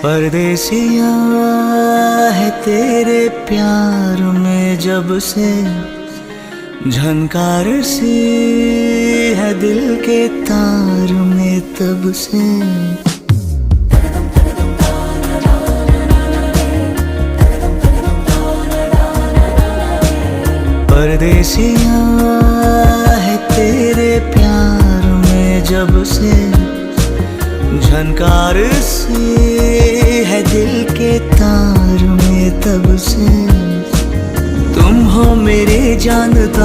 परदेसिया है तेरे प्यार में जब से, झनकार सी है दिल के तार में तब से। परदेसिया है तेरे प्यार में जब से, झनकार सी है दिल के तार में तब से। तुम हो मेरे जानता